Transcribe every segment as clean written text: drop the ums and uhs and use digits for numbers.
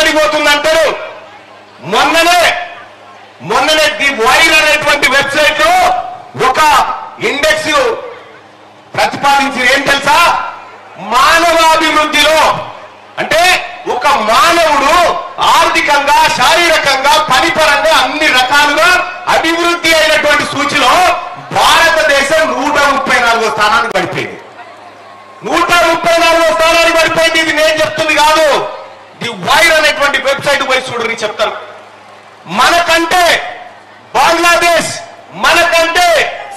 గాలిపోతుందంటారు. మొన్ననే the wire అనేటువంటి website లో ఒక ఇండెక్స్ ప్రతిపాదించి ఏం తెలుసా, మానవాభివృద్ధిలో అంటే ఒక మానవుడు ఆర్థికంగా, శారీరకంగా, పనిపరంగా అన్ని రకాలుగా అభివృద్ధి అయినటువంటి సూచిలో భారతదేశం 134వ స్థానానికి పడిపోయింది. 134వ స్థానానికి పడిపోయింది. ఇది నేను చెప్తుంది కాదు, ది వైర్ అనేటువంటి వెబ్సైట్ పోయి చూడని చెప్తారు. మనకంటే బంగ్లాదేశ్, మనకంటే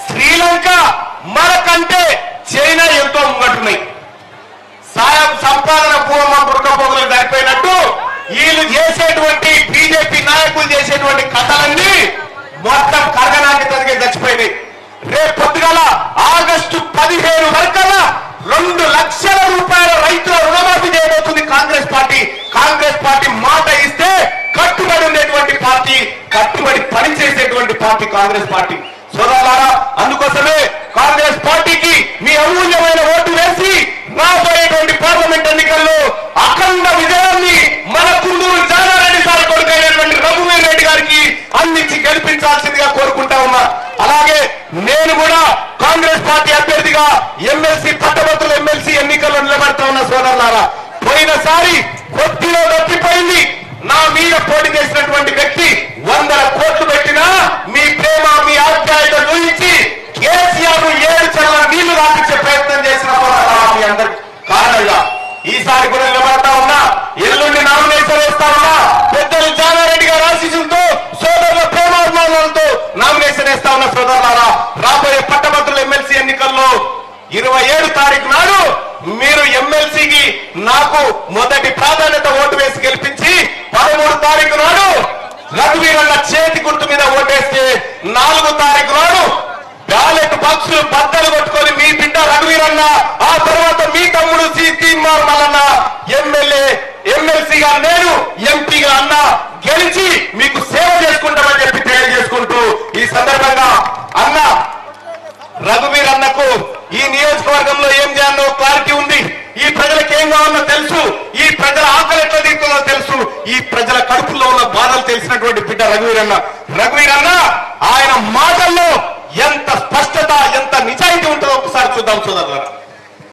శ్రీలంక, మనకంటే చైనా ఎంతో ముంగట్టున్నాయి. సంపాదన పూర్వం పురకపోగలు సరిపోయినట్టు వీళ్ళు చేసేటువంటి బీజేపీ నాయకులు చేసేటువంటి కథలన్నీ మొత్తం కరగనానికి తదిగే చచ్చిపోయినాయి. రేపు పొద్దుగల ఆగస్టు 15 వరకల్లా 2 లక్షల రూపాయల రైతుల రుణమాఫీ చేయబోతుంది కాంగ్రెస్ పార్టీ. కాంగ్రెస్ పార్టీ మాట ఇస్తే కట్టుబడి ఉండేటువంటి పార్టీ, కట్టుబడి పనిచేసేటువంటి పార్టీ కాంగ్రెస్ పార్టీ. సోదరులారా, అందుకోసమే కాంగ్రెస్ పార్టీకి మీ అమూల్యమైన ఓటు వేసి రాబోయేటువంటి పార్లమెంట్ ఎన్నికల్లో అఖండ విజయాన్ని మన కుందూరు జానారెడ్డి సార్ కొడుకైనటువంటి రఘువీర్ రెడ్డి గారికి అందించి గెలిపించాల్సిందిగా కోరుకుంటా ఉన్నా. అలాగే నేను కూడా కాంగ్రెస్ పార్టీ అభ్యర్థిగా ఎమ్మెల్సీ పట్టభద్రుల ఎమ్మెల్సీ ఎన్నికల్లో నిలబడతా ఉన్నా. సోదరులారా, పోయినసారి కొద్దిలో తప్పిపోయింది. నా మీద పోటీ చేసినటువంటి వ్యక్తి 100 కోట్లు పెట్టినా మీ ప్రేమ, మీ ఆప్యాయత చూపించి కేసీఆర్ 7 చల్ల నీళ్లు రాపించే ప్రయత్నం చేసిన మీ అందరికి కారణంగా ఈసారి కూడా నిలబడతా ఉన్నా. ఎల్లుండి నామినేషన్ వేస్తా ఉన్నా. పెద్దలు జానారెడ్డి గారి ఆశీస్సులతో, సోదరుల ప్రేమాభిమానాలతో నామినేషన్ వేస్తా ఉన్నా. సోదరులారా, రాబోయే పట్టభద్రుల ఎమ్మెల్సీ ఎన్నికల్లో 27 తారీఖు నాడు మీరు ఎమ్మెల్సీకి నాకు మొదటి ప్రాధాన్యత ఓటు వేసి గెలిపించి 13 తారీఖు నాడు రఘువీరన్న చేతి గుర్తు మీద ఓటేస్తే 4 తారీఖు నాడు బ్యాలెట్ బాక్సులు బద్దలు కొట్టుకొని మీ బిడ్డ రఘువీరన్న, ఆ తర్వాత మీ తమ్ముడు తీన్మార్ మల్లన్న ఎమ్మెల్సీగా, నేను ఎంపీగా అన్న గెలిచి మీకు సేవ చేసుకుంటామని చెప్పి తెలియజేసుకుంటూ ఈ సందర్భంగా అన్న రఘువీర్ అన్నకు ఈ నియోజకవర్గంలో ఏం చేయాలో క్లారిటీ ఉంది. ఈ ప్రజలకు ఏం కావాలో తెలుసు, ఈ ప్రజల ఆకలి ఎట్లా తీరుతుందో తెలుసు, ఈ ప్రజల కడుపుల్లో ఉన్న బాధలు తెలిసినటువంటి బిడ్డ రఘువీర్ అన్న ఆయన మాటల్లో ఎంత స్పష్టత, ఎంత నిజాయితీ ఉంటుందో ఒకసారి చూద్దాం సోదరులారా.